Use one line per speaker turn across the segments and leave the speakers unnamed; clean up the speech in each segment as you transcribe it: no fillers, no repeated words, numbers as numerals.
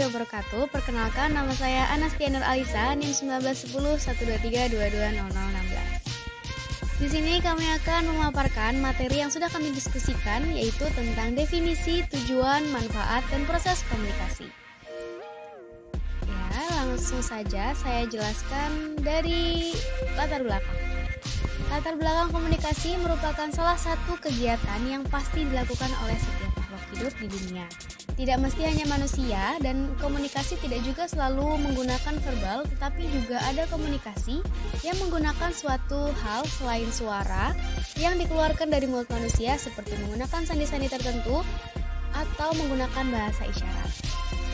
warahmatullahi wabarakatuh. Perkenalkan, nama saya Anastia Nur Alisa, NIM 1910 123 220016. Di sini kami akan memaparkan materi yang sudah kami diskusikan, yaitu tentang definisi, tujuan, manfaat, dan proses komunikasi. Ya, langsung saja saya jelaskan dari latar belakang. Latar belakang komunikasi merupakan salah satu kegiatan yang pasti dilakukan oleh setiap makhluk hidup di dunia. Tidak mesti hanya manusia, dan komunikasi tidak juga selalu menggunakan verbal, tetapi juga ada komunikasi yang menggunakan suatu hal selain suara yang dikeluarkan dari mulut manusia, seperti menggunakan sandi-sandi tertentu atau menggunakan bahasa isyarat.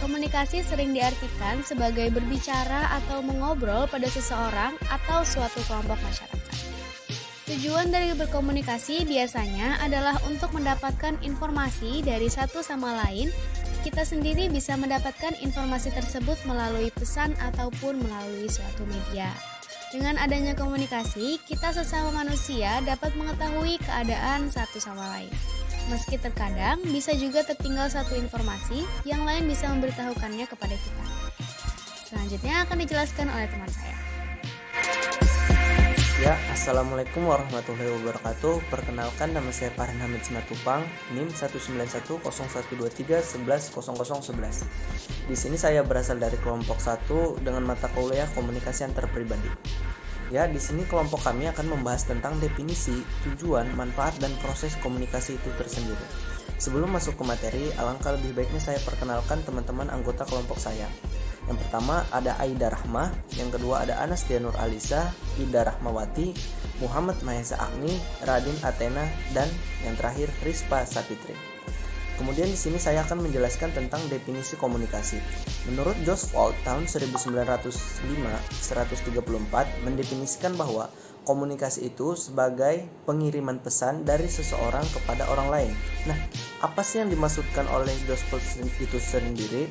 Komunikasi sering diartikan sebagai berbicara atau mengobrol pada seseorang atau suatu kelompok masyarakat. Tujuan dari berkomunikasi biasanya adalah untuk mendapatkan informasi dari satu sama lain. Kita sendiri bisa mendapatkan informasi tersebut melalui pesan ataupun melalui suatu media. Dengan adanya komunikasi, kita sesama manusia dapat mengetahui keadaan satu sama lain. Meski terkadang bisa juga tertinggal satu informasi, yang lain bisa memberitahukannya kepada kita. Selanjutnya akan dijelaskan oleh teman saya.
Ya, Assalamualaikum warahmatullahi wabarakatuh. Perkenalkan, nama saya Farhan Hamid Simatupang, NIM 1910123110011. Di sini saya berasal dari kelompok 1 dengan mata kuliah komunikasi antar pribadi. Ya, di sini kelompok kami akan membahas tentang definisi, tujuan, manfaat, dan proses komunikasi itu tersendiri. Sebelum masuk ke materi, alangkah lebih baiknya saya perkenalkan teman-teman anggota kelompok saya. Yang pertama ada Aida Rahmah, yang kedua ada Anastia Nur Alisa, Ida Rahmawati, Muhammad Mahesa Agni, Radin Athena, dan yang terakhir Rispa Sapitri. Kemudian di sini saya akan menjelaskan tentang definisi komunikasi. Menurut Joseph tahun 1905-134 mendefinisikan bahwa komunikasi itu sebagai pengiriman pesan dari seseorang kepada orang lain. Nah, apa sih yang dimaksudkan oleh Joseph itu sendiri?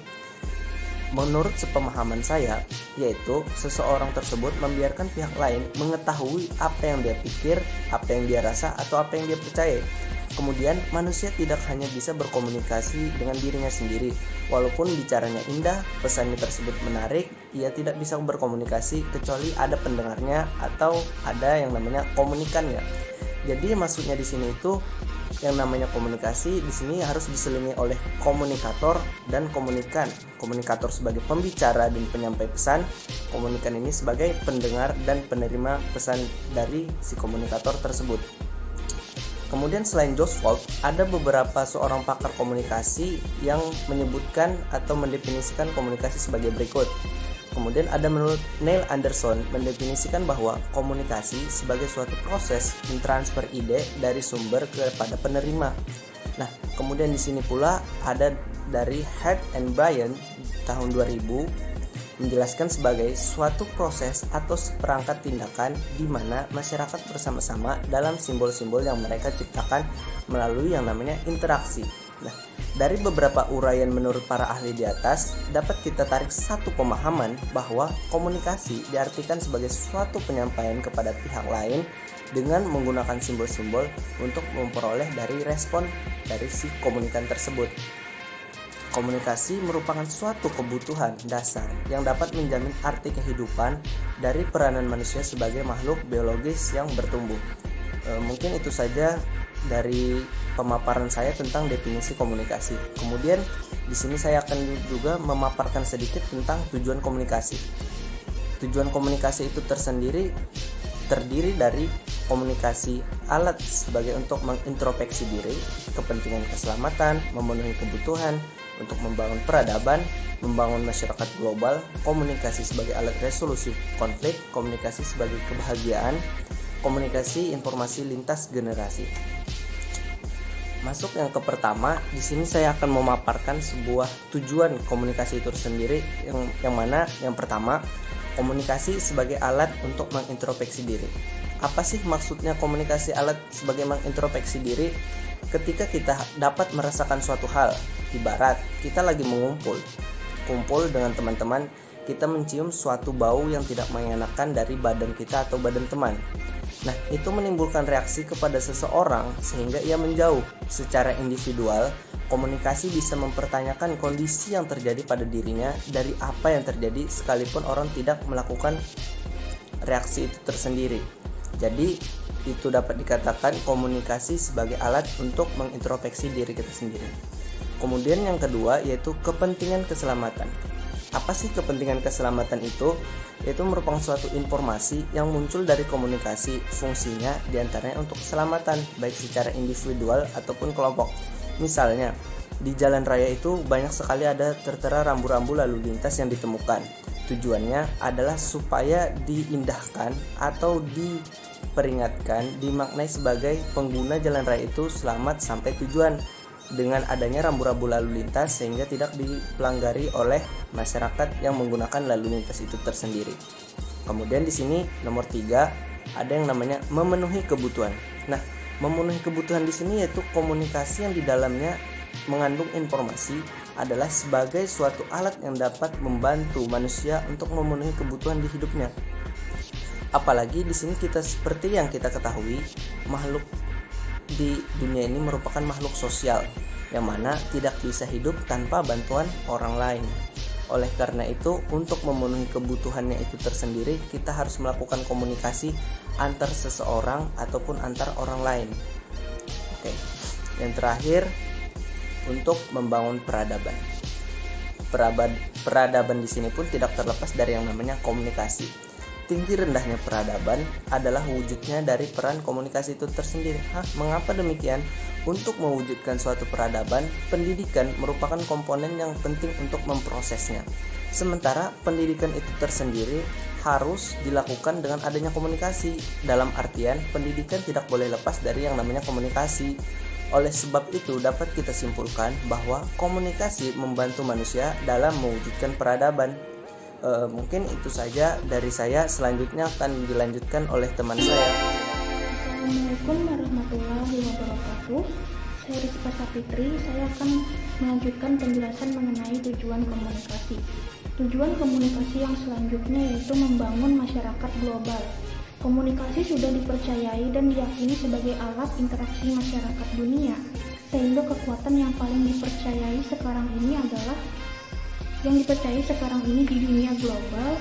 Menurut sepemahaman saya, yaitu seseorang tersebut membiarkan pihak lain mengetahui apa yang dia pikir, apa yang dia rasa, atau apa yang dia percaya. Kemudian manusia tidak hanya bisa berkomunikasi dengan dirinya sendiri. Walaupun bicaranya indah, pesannya tersebut menarik, ia tidak bisa berkomunikasi kecuali ada pendengarnya atau ada yang namanya komunikannya. Jadi maksudnya di sini itu yang namanya komunikasi di sini harus diselingi oleh komunikator dan komunikan. Komunikator sebagai pembicara dan penyampai pesan, komunikan ini sebagai pendengar dan penerima pesan dari si komunikator tersebut. Kemudian selain Joseph, ada beberapa seorang pakar komunikasi yang menyebutkan atau mendefinisikan komunikasi sebagai berikut. Kemudian ada menurut Neil Anderson mendefinisikan bahwa komunikasi sebagai suatu proses mentransfer ide dari sumber kepada penerima. Nah, kemudian di sini pula ada dari Head and Bryan tahun 2000 menjelaskan sebagai suatu proses atau seperangkat tindakan di mana masyarakat bersama-sama dalam simbol-simbol yang mereka ciptakan melalui yang namanya interaksi. Nah, dari beberapa uraian menurut para ahli di atas, dapat kita tarik satu pemahaman bahwa komunikasi diartikan sebagai suatu penyampaian kepada pihak lain dengan menggunakan simbol-simbol untuk memperoleh dari respon dari si komunikan tersebut. Komunikasi merupakan suatu kebutuhan dasar yang dapat menjamin arti kehidupan dari peranan manusia sebagai makhluk biologis yang bertumbuh. Mungkin itu saja dari pemaparan saya tentang definisi komunikasi. Kemudian di sini saya akan juga memaparkan sedikit tentang tujuan komunikasi. Tujuan komunikasi itu terdiri dari komunikasi alat sebagai untuk mengintrospeksi diri, kepentingan keselamatan, memenuhi kebutuhan, untuk membangun peradaban, membangun masyarakat global, komunikasi sebagai alat resolusi konflik, komunikasi sebagai kebahagiaan, komunikasi informasi lintas generasi. Masuk yang ke pertama, di sini saya akan memaparkan sebuah tujuan komunikasi itu sendiri yang mana yang pertama, komunikasi sebagai alat untuk mengintrospeksi diri. Apa sih maksudnya komunikasi alat sebagai mengintrospeksi diri? Ketika kita dapat merasakan suatu hal, ibarat kita lagi kumpul dengan teman-teman, kita mencium suatu bau yang tidak mengenakan dari badan kita atau badan teman. Nah, itu menimbulkan reaksi kepada seseorang sehingga ia menjauh. Secara individual, Komunikasi bisa mempertanyakan kondisi yang terjadi pada dirinya dari apa yang terjadi sekalipun orang tidak melakukan reaksi itu tersendiri. Jadi itu dapat dikatakan komunikasi sebagai alat untuk mengintrospeksi diri kita sendiri. Kemudian yang kedua yaitu kepentingan keselamatan. Apa sih kepentingan keselamatan itu? Yaitu merupakan suatu informasi yang muncul dari komunikasi, fungsinya diantaranya untuk keselamatan baik secara individual ataupun kelompok. Misalnya di jalan raya itu banyak sekali ada tertera rambu-rambu lalu lintas yang ditemukan. Tujuannya adalah supaya diindahkan atau diperingatkan, dimaknai sebagai pengguna jalan raya itu selamat sampai tujuan dengan adanya rambu-rambu lalu lintas sehingga tidak dipelanggaри oleh masyarakat yang menggunakan lalu lintas itu tersendiri. Kemudian di sini nomor 3 ada yang namanya memenuhi kebutuhan. Nah, memenuhi kebutuhan di sini yaitu komunikasi yang di dalamnya mengandung informasi adalah sebagai suatu alat yang dapat membantu manusia untuk memenuhi kebutuhan di hidupnya. Apalagi di sini kita seperti yang kita ketahui, makhluk di dunia ini merupakan makhluk sosial yang mana tidak bisa hidup tanpa bantuan orang lain. Oleh karena itu, untuk memenuhi kebutuhannya itu tersendiri, kita harus melakukan komunikasi antar seseorang ataupun antar orang lain. Oke. Yang terakhir, untuk membangun peradaban. Peradaban di sini pun tidak terlepas dari yang namanya komunikasi. Tinggi rendahnya peradaban adalah wujudnya dari peran komunikasi itu tersendiri. Mengapa demikian? Untuk mewujudkan suatu peradaban, pendidikan merupakan komponen yang penting untuk memprosesnya. Sementara pendidikan itu tersendiri harus dilakukan dengan adanya komunikasi. Dalam artian, pendidikan tidak boleh lepas dari yang namanya komunikasi. Oleh sebab itu, dapat kita simpulkan bahwa komunikasi membantu manusia dalam mewujudkan peradaban. Mungkin itu saja dari saya. Selanjutnya akan dilanjutkan oleh teman saya.
Assalamualaikum warahmatullahi wabarakatuh. Saya Rizka Sapitri. Saya akan melanjutkan penjelasan mengenai tujuan komunikasi. Tujuan komunikasi yang selanjutnya yaitu membangun masyarakat global. Komunikasi sudah dipercayai dan diyakini sebagai alat interaksi masyarakat dunia, sehingga kekuatan yang paling dipercayai sekarang ini di dunia global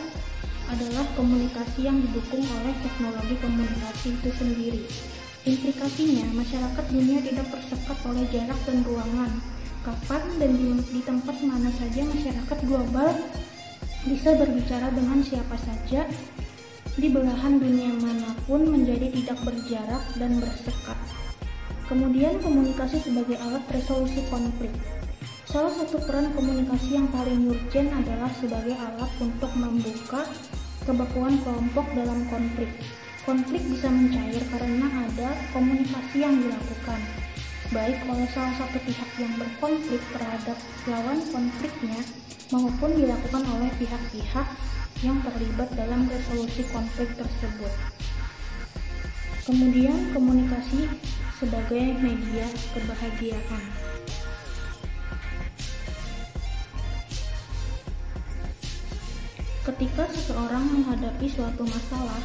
adalah komunikasi yang didukung oleh teknologi komunikasi itu sendiri. Implikasinya, masyarakat dunia tidak tersekat oleh jarak dan ruangan. Kapan dan di tempat mana saja masyarakat global bisa berbicara dengan siapa saja di belahan dunia manapun menjadi tidak berjarak dan bersekat. Kemudian komunikasi sebagai alat resolusi konflik. Salah satu peran komunikasi yang paling urgent adalah sebagai alat untuk membuka kebekuan kelompok dalam konflik. Konflik bisa mencair karena ada komunikasi yang dilakukan, baik oleh salah satu pihak yang berkonflik terhadap lawan konfliknya, maupun dilakukan oleh pihak-pihak yang terlibat dalam resolusi konflik tersebut. Kemudian komunikasi sebagai media kebahagiaan. Ketika seseorang menghadapi suatu masalah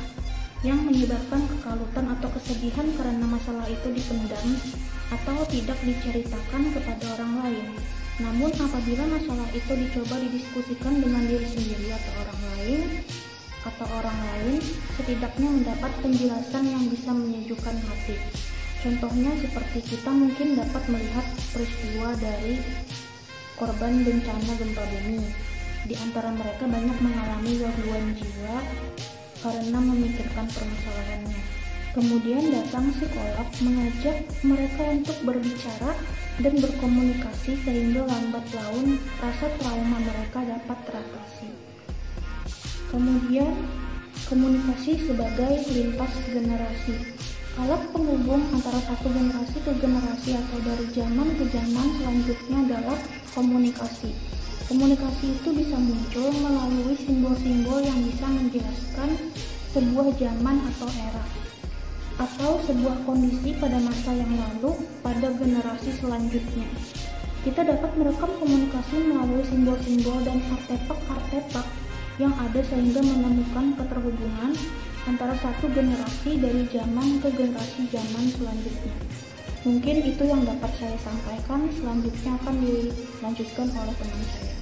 yang menyebabkan kekalutan atau kesedihan karena masalah itu dipendam atau tidak diceritakan kepada orang lain, namun apabila masalah itu dicoba didiskusikan dengan diri sendiri atau orang lain, setidaknya mendapat penjelasan yang bisa menyejukkan hati. Contohnya seperti kita mungkin dapat melihat peristiwa dari korban bencana gempa bumi. Di antara mereka banyak mengalami gangguan jiwa karena memikirkan permasalahannya. Kemudian datang psikolog mengajak mereka untuk berbicara dan berkomunikasi sehingga lambat laun rasa trauma mereka dapat teratasi. Kemudian komunikasi sebagai lintas generasi. Alat penghubung antara satu generasi ke generasi atau dari zaman ke zaman selanjutnya adalah komunikasi. Komunikasi itu bisa muncul melalui simbol-simbol yang bisa menjelaskan sebuah zaman atau era, atau sebuah kondisi pada masa yang lalu pada generasi selanjutnya. Kita dapat merekam komunikasi melalui simbol-simbol dan artefak-artefak yang ada sehingga menemukan keterhubungan antara satu generasi dari zaman ke generasi zaman selanjutnya. Mungkin itu yang dapat saya sampaikan, selanjutnya akan dilanjutkan oleh teman saya.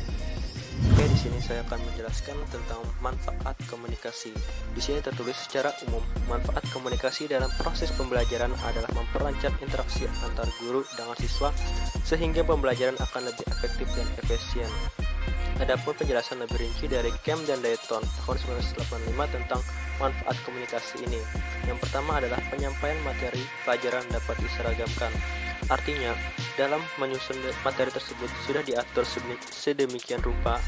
Oke, di sini saya akan menjelaskan tentang manfaat komunikasi. Di sini tertulis secara umum, manfaat komunikasi dalam proses pembelajaran adalah memperlancar interaksi antar guru dengan siswa sehingga pembelajaran akan lebih efektif dan efisien. Adapun penjelasan lebih rinci dari Kemp dan Dayton tahun 1985 tentang manfaat komunikasi ini. Yang pertama adalah penyampaian materi pelajaran dapat diseragamkan. Artinya, dalam menyusun materi tersebut sudah diatur sedemikian rupa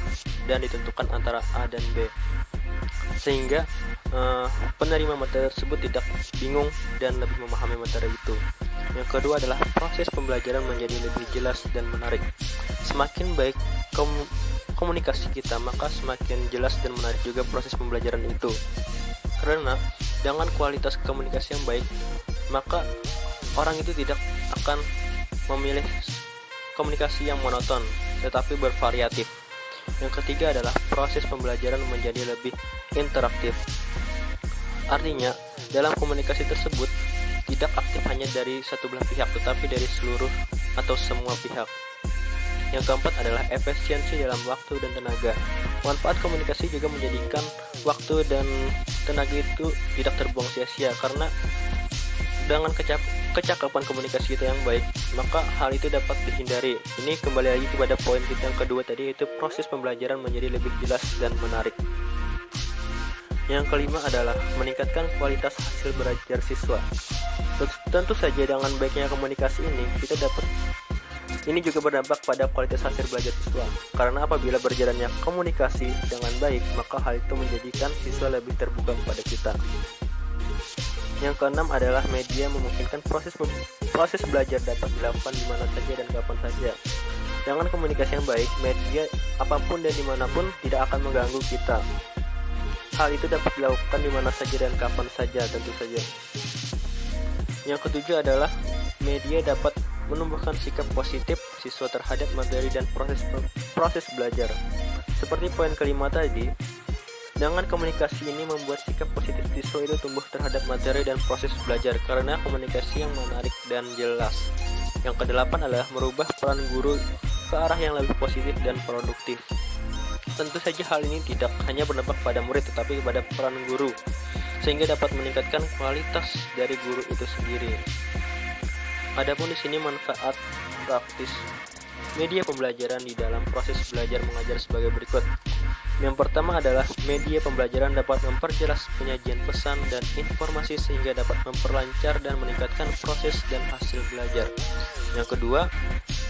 dan ditentukan antara A dan B, sehingga penerima materi tersebut tidak bingung dan lebih memahami materi itu. Yang kedua adalah proses pembelajaran menjadi lebih jelas dan menarik. Semakin baik komunikasi kita, maka semakin jelas dan menarik juga proses pembelajaran itu. Karena dengan kualitas komunikasi yang baik, maka orang itu tidak akan memilih komunikasi yang monoton, tetapi bervariatif. Yang ketiga adalah proses pembelajaran menjadi lebih interaktif. Artinya, dalam komunikasi tersebut tidak aktif hanya dari satu belah pihak, tetapi dari seluruh atau semua pihak. Yang keempat adalah efisiensi dalam waktu dan tenaga. Manfaat komunikasi juga menjadikan waktu dan tenaga itu tidak terbuang sia-sia, karena dengan kecakapan komunikasi kita yang baik, maka hal itu dapat dihindari. Ini kembali lagi kepada poin kita yang kedua tadi, yaitu proses pembelajaran menjadi lebih jelas dan menarik. Yang kelima adalah meningkatkan kualitas hasil belajar siswa. Tentu saja dengan baiknya komunikasi ini juga berdampak pada kualitas hasil belajar siswa. Karena apabila berjalannya komunikasi dengan baik, maka hal itu menjadikan siswa lebih terbuka kepada kita. Yang keenam adalah media memungkinkan proses belajar dapat dilakukan di mana saja dan kapan saja. Dengan komunikasi yang baik, media apapun dan dimanapun tidak akan mengganggu kita. Hal itu dapat dilakukan di mana saja dan kapan saja, tentu saja. Yang ketujuh adalah media dapat menumbuhkan sikap positif siswa terhadap materi dan proses belajar. Seperti poin kelima tadi, dengan komunikasi ini membuat sikap positif siswa itu tumbuh terhadap materi dan proses belajar karena komunikasi yang menarik dan jelas. Yang kedelapan adalah merubah peran guru ke arah yang lebih positif dan produktif. Tentu saja hal ini tidak hanya berdampak pada murid tetapi kepada peran guru, sehingga dapat meningkatkan kualitas dari guru itu sendiri. Adapun di sini manfaat praktis media pembelajaran di dalam proses belajar mengajar sebagai berikut. Yang pertama adalah media pembelajaran dapat memperjelas penyajian pesan dan informasi sehingga dapat memperlancar dan meningkatkan proses dan hasil belajar. Yang kedua,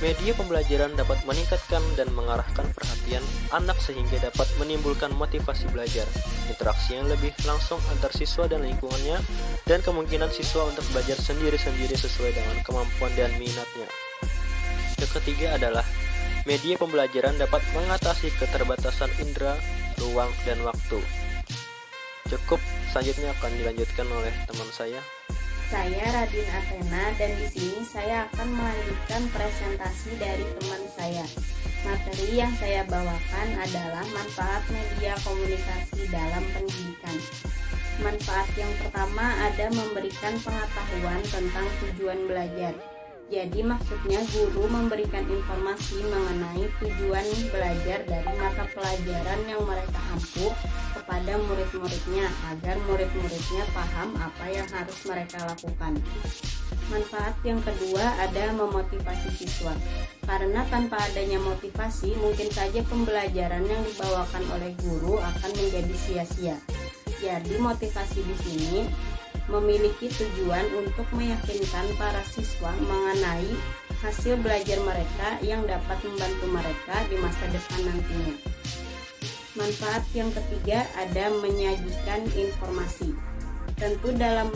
media pembelajaran dapat meningkatkan dan mengarahkan perhatian anak sehingga dapat menimbulkan motivasi belajar, interaksi yang lebih langsung antar siswa dan lingkungannya, dan kemungkinan siswa untuk belajar sendiri-sendiri sesuai dengan kemampuan dan minatnya. Yang ketiga adalah media pembelajaran dapat mengatasi keterbatasan indera, ruang, dan waktu. Cukup, selanjutnya akan dilanjutkan oleh teman saya.
Saya Radin Athena dan di sini saya akan melanjutkan presentasi dari teman saya. Materi yang saya bawakan adalah manfaat media komunikasi dalam pendidikan. Manfaat yang pertama ada memberikan pengetahuan tentang tujuan belajar. Jadi maksudnya guru memberikan informasi mengenai tujuan belajar dari mata pelajaran yang mereka ampu kepada murid-muridnya agar murid-muridnya paham apa yang harus mereka lakukan. Manfaat yang kedua ada memotivasi siswa. Karena tanpa adanya motivasi mungkin saja pembelajaran yang dibawakan oleh guru akan menjadi sia-sia. Jadi motivasi di sini memiliki tujuan untuk meyakinkan para siswa mengenai hasil belajar mereka yang dapat membantu mereka di masa depan nantinya. Manfaat yang ketiga ada menyajikan informasi. Tentu dalam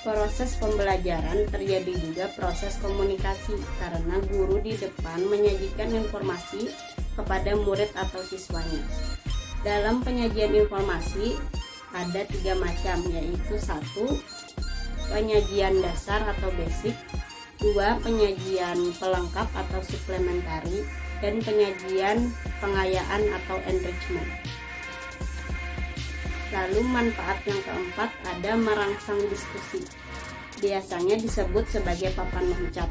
proses pembelajaran terjadi juga proses komunikasi karena guru di depan menyajikan informasi kepada murid atau siswanya. Dalam penyajian informasi ada 3 macam, yaitu 1. Penyajian dasar atau basic, 2. Penyajian pelengkap atau suplementari, dan penyajian pengayaan atau enrichment. Lalu manfaat yang keempat ada merangsang diskusi. biasanya disebut sebagai papan loncat.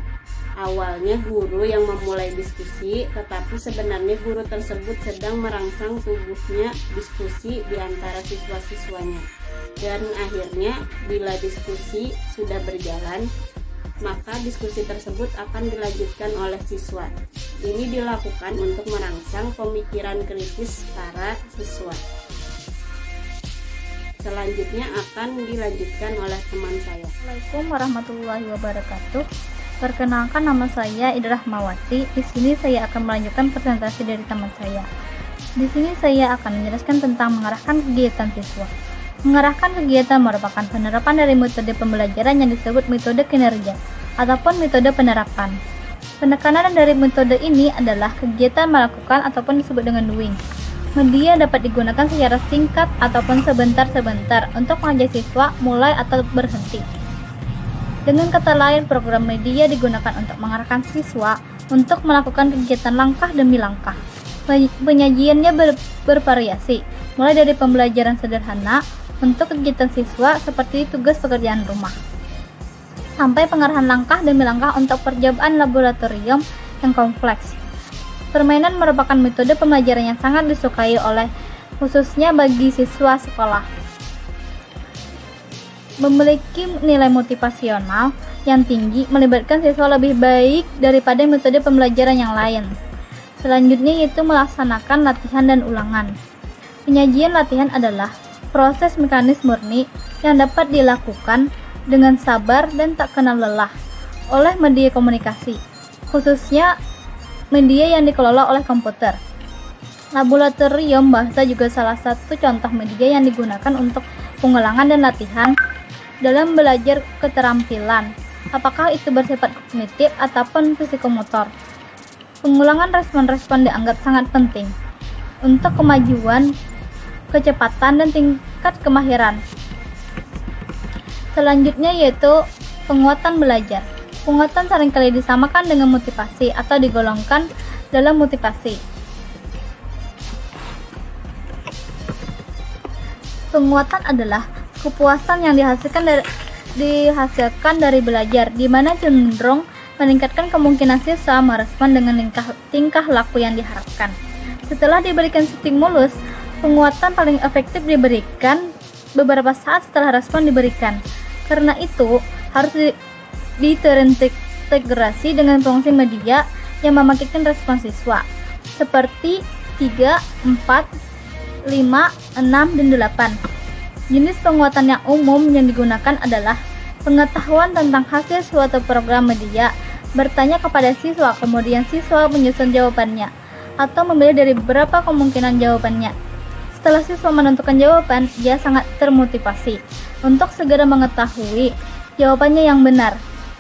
Awalnya guru yang memulai diskusi, tetapi sebenarnya guru tersebut sedang merangsang tumbuhnya diskusi di antara siswa-siswanya. Dan akhirnya bila diskusi sudah berjalan, maka diskusi tersebut akan dilanjutkan oleh siswa. Ini dilakukan untuk merangsang pemikiran kritis para siswa. Selanjutnya akan dilanjutkan oleh teman saya.
Assalamualaikum warahmatullahi wabarakatuh. Perkenalkan, nama saya Ida Rahmawati. Di sini saya akan melanjutkan presentasi dari teman saya. Di sini saya akan menjelaskan tentang mengarahkan kegiatan siswa. Mengarahkan kegiatan merupakan penerapan dari metode pembelajaran yang disebut metode kinerja ataupun metode penerapan. Penekanan dari metode ini adalah kegiatan melakukan ataupun disebut dengan doing. Media dapat digunakan secara singkat ataupun sebentar-sebentar untuk mengajak siswa mulai atau berhenti. Dengan kata lain, program media digunakan untuk mengarahkan siswa untuk melakukan kegiatan langkah demi langkah. Penyajiannya bervariasi, mulai dari pembelajaran sederhana untuk kegiatan siswa seperti tugas pekerjaan rumah, sampai pengarahan langkah demi langkah untuk percobaan laboratorium yang kompleks. Permainan merupakan metode pembelajaran yang sangat disukai oleh khususnya bagi siswa sekolah. Memiliki nilai motivasional yang tinggi, melibatkan siswa lebih baik daripada metode pembelajaran yang lain. Selanjutnya yaitu melaksanakan latihan dan ulangan. Penyajian latihan adalah proses mekanis murni yang dapat dilakukan dengan sabar dan tak kenal lelah oleh media komunikasi, khususnya media yang dikelola oleh komputer. Laboratorium bahasa juga salah satu contoh media yang digunakan untuk pengulangan dan latihan dalam belajar keterampilan, apakah itu bersifat kognitif ataupun psikomotor. Pengulangan respon-respon dianggap sangat penting untuk kemajuan, kecepatan, dan tingkat kemahiran. Selanjutnya yaitu penguatan belajar. Penguatan seringkali disamakan dengan motivasi atau digolongkan dalam motivasi. Penguatan adalah kepuasan yang dihasilkan dari belajar, di mana cenderung meningkatkan kemungkinan siswa merespon dengan tingkah laku yang diharapkan. Setelah diberikan stimulus, penguatan paling efektif diberikan beberapa saat setelah respon diberikan. Karena itu, harus terintegrasi dengan fungsi media yang mematikan respon siswa, seperti 3, 4, 5, 6, dan 8. Jenis penguatan yang umum yang digunakan adalah pengetahuan tentang hasil suatu program media, bertanya kepada siswa, kemudian siswa menyusun jawabannya, atau memilih dari beberapa kemungkinan jawabannya. Setelah siswa menentukan jawaban, dia sangat termotivasi untuk segera mengetahui jawabannya yang benar.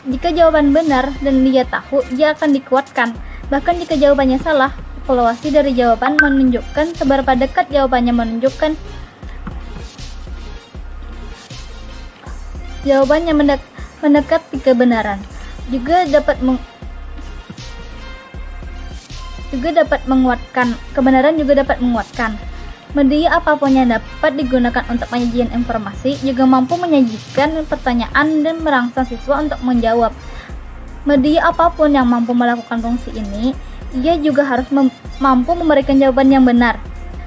Jika jawaban benar dan dia tahu, dia akan dikuatkan. Bahkan jika jawabannya salah, evaluasi dari jawaban menunjukkan seberapa dekat jawabannya menunjukkan jawabannya mendekati kebenaran. Juga dapat menguatkan. Kebenaran juga dapat menguatkan. Media apapun yang dapat digunakan untuk penyajian informasi juga mampu menyajikan pertanyaan dan merangsang siswa untuk menjawab. Media apapun yang mampu melakukan fungsi ini, ia juga harus mampu memberikan jawaban yang benar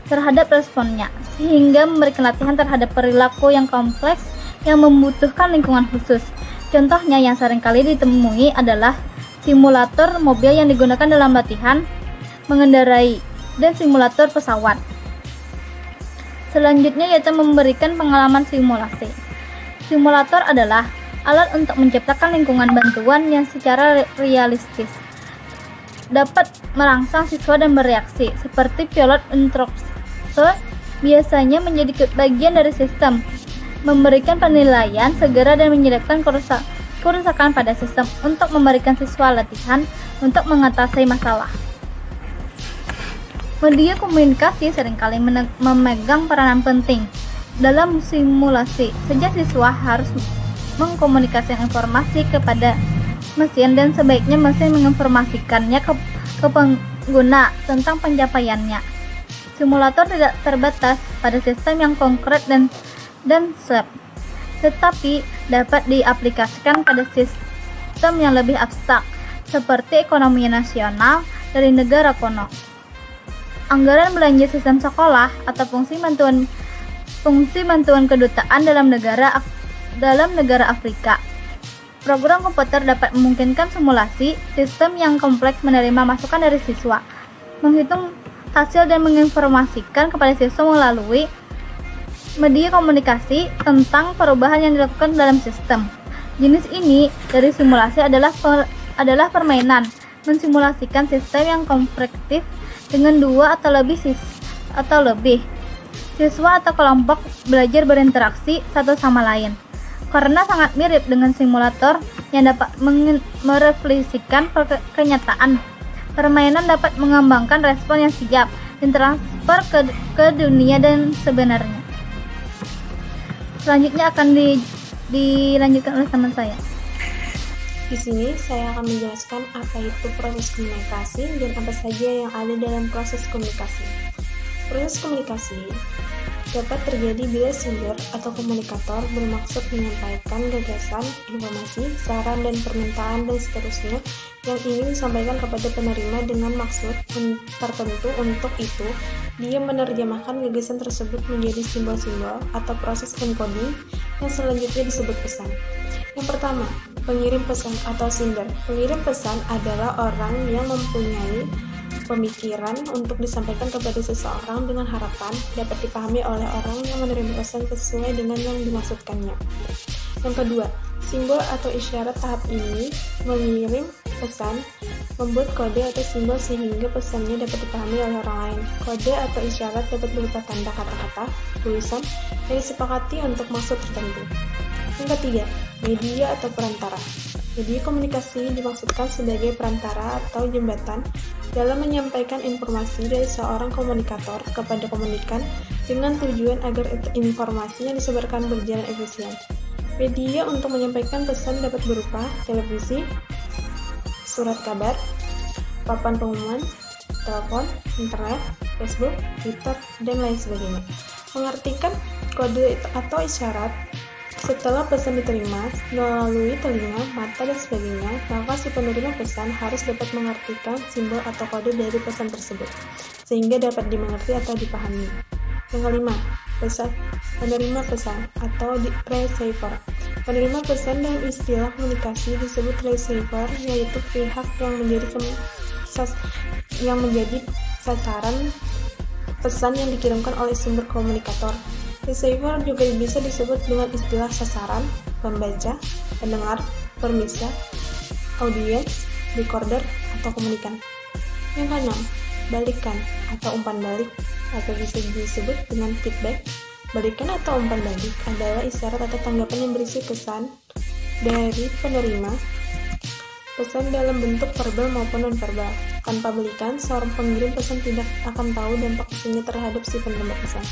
terhadap responnya, sehingga memberikan latihan terhadap perilaku yang kompleks yang membutuhkan lingkungan khusus. Contohnya yang seringkali ditemui adalah simulator mobil yang digunakan dalam latihan mengendarai dan simulator pesawat. Selanjutnya yaitu memberikan pengalaman simulasi. Simulator adalah alat untuk menciptakan lingkungan bantuan yang secara realistis dapat merangsang siswa dan bereaksi, seperti pilot instruktur biasanya menjadi bagian dari sistem, memberikan penilaian segera dan menyediakan kerusakan pada sistem untuk memberikan siswa latihan untuk mengatasi masalah. Media komunikasi seringkali memegang peranan penting dalam simulasi. Sejak siswa harus mengkomunikasikan informasi kepada mesin dan sebaiknya mesin menginformasikannya ke pengguna tentang pencapaiannya. Simulator tidak terbatas pada sistem yang konkret dan swab. tetapi dapat diaplikasikan pada sistem yang lebih abstrak, seperti ekonomi nasional dari negara kuno. Anggaran belanja sistem sekolah atau fungsi bantuan kedutaan dalam negara Afrika. Program komputer dapat memungkinkan simulasi sistem yang kompleks menerima masukan dari siswa, menghitung hasil dan menginformasikan kepada siswa melalui media komunikasi tentang perubahan yang dilakukan dalam sistem. Jenis ini dari simulasi adalah permainan, mensimulasikan sistem yang kompleks dengan dua atau lebih siswa atau kelompok belajar berinteraksi satu sama lain. Karena sangat mirip dengan simulator yang dapat merefleksikan kenyataan, permainan dapat mengembangkan respon yang siap dan transfer ke dunia dan sebenarnya. Selanjutnya akan dilanjutkan oleh teman saya.
Di sini saya akan menjelaskan apa itu proses komunikasi dan apa saja yang ada dalam proses komunikasi. Proses komunikasi dapat terjadi bila sumber atau komunikator bermaksud menyampaikan gagasan, informasi, saran, dan permintaan dan seterusnya yang ingin disampaikan kepada penerima dengan maksud tertentu. Untuk itu, dia menerjemahkan gagasan tersebut menjadi simbol-simbol atau proses encoding yang selanjutnya disebut pesan. Yang pertama, pengirim pesan atau sender. Pengirim pesan adalah orang yang mempunyai pemikiran untuk disampaikan kepada seseorang dengan harapan dapat dipahami oleh orang yang menerima pesan sesuai dengan yang dimaksudkannya. Yang kedua, simbol atau isyarat. Tahap ini mengirim pesan membuat kode atau simbol sehingga pesannya dapat dipahami oleh orang lain. Kode atau isyarat dapat berupa tanda kata-kata, tulisan yang disepakati untuk maksud tertentu. Yang ketiga, media atau perantara. Media komunikasi dimaksudkan sebagai perantara atau jembatan dalam menyampaikan informasi dari seorang komunikator kepada komunikan dengan tujuan agar informasi yang disebarkan berjalan efisien. Media untuk menyampaikan pesan dapat berupa televisi, surat kabar, papan pengumuman, telepon, internet, Facebook, Twitter, dan lain sebagainya. Mengartikan kode atau isyarat. Setelah pesan diterima melalui telinga, mata, dan sebagainya, maka si penerima pesan harus dapat mengartikan simbol atau kode dari pesan tersebut, sehingga dapat dimengerti atau dipahami. Yang kelima, penerima pesan atau receiver. Penerima pesan dalam istilah komunikasi disebut receiver, yaitu pihak yang menjadi sasaran pesan yang dikirimkan oleh sumber komunikator. Receiver juga bisa disebut dengan istilah sasaran, pembaca, pendengar, permisa, audiens, recorder, atau komunikan. Yang keenam, balikan atau umpan balik, atau bisa disebut dengan feedback. Balikan atau umpan balik adalah isyarat atau tanggapan yang berisi kesan dari penerima pesan dalam bentuk verbal maupun non-verbal. Tanpa balikan, seorang pengirim pesan tidak akan tahu dampak pesannya terhadap si penerima pesan.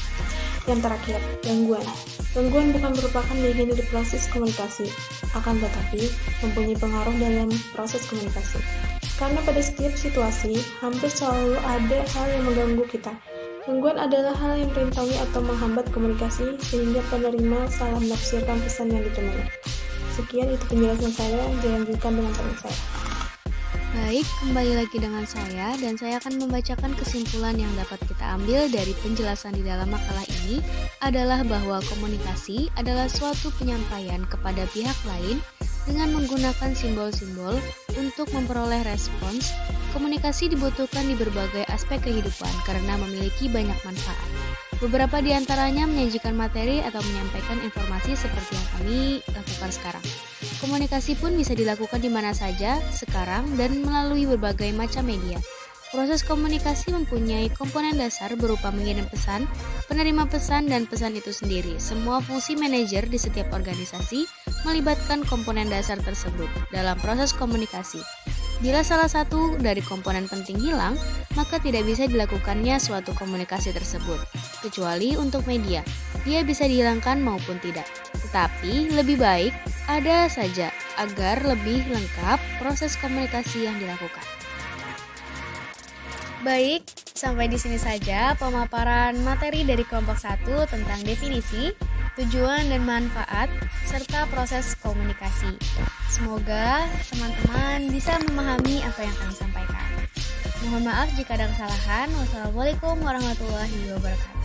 Yang terakhir, gangguan. Gangguan bukan merupakan bagian dari proses komunikasi, akan tetapi mempunyai pengaruh dalam proses komunikasi. Karena pada setiap situasi, hampir selalu ada hal yang mengganggu kita. Gangguan adalah hal yang merintangi atau menghambat komunikasi sehingga penerima salah menafsirkan pesan yang diterima. Sekian itu penjelasan saya, dilanjutkan dengan teman saya.
Baik, kembali lagi dengan saya dan saya akan membacakan kesimpulan yang dapat kita ambil dari penjelasan di dalam makalah ini adalah bahwa komunikasi adalah suatu penyampaian kepada pihak lain dengan menggunakan simbol-simbol untuk memperoleh respons. Komunikasi dibutuhkan di berbagai aspek kehidupan karena memiliki banyak manfaat. Beberapa di antaranya menyajikan materi atau menyampaikan informasi seperti yang kami lakukan sekarang. Komunikasi pun bisa dilakukan di mana saja, sekarang, dan melalui berbagai macam media. Proses komunikasi mempunyai komponen dasar berupa mengirim pesan, penerima pesan, dan pesan itu sendiri. Semua fungsi manajer di setiap organisasi melibatkan komponen dasar tersebut dalam proses komunikasi. Bila salah satu dari komponen penting hilang, maka tidak bisa dilakukannya suatu komunikasi tersebut, kecuali untuk media. Dia bisa dihilangkan maupun tidak. Tetapi lebih baik ada saja agar lebih lengkap proses komunikasi yang dilakukan. Baik, sampai di sini saja pemaparan materi dari kelompok 1 tentang definisi, tujuan dan manfaat, serta proses komunikasi. Semoga teman-teman bisa memahami apa yang kami sampaikan. Mohon maaf jika ada kesalahan. Wassalamualaikum warahmatullahi wabarakatuh.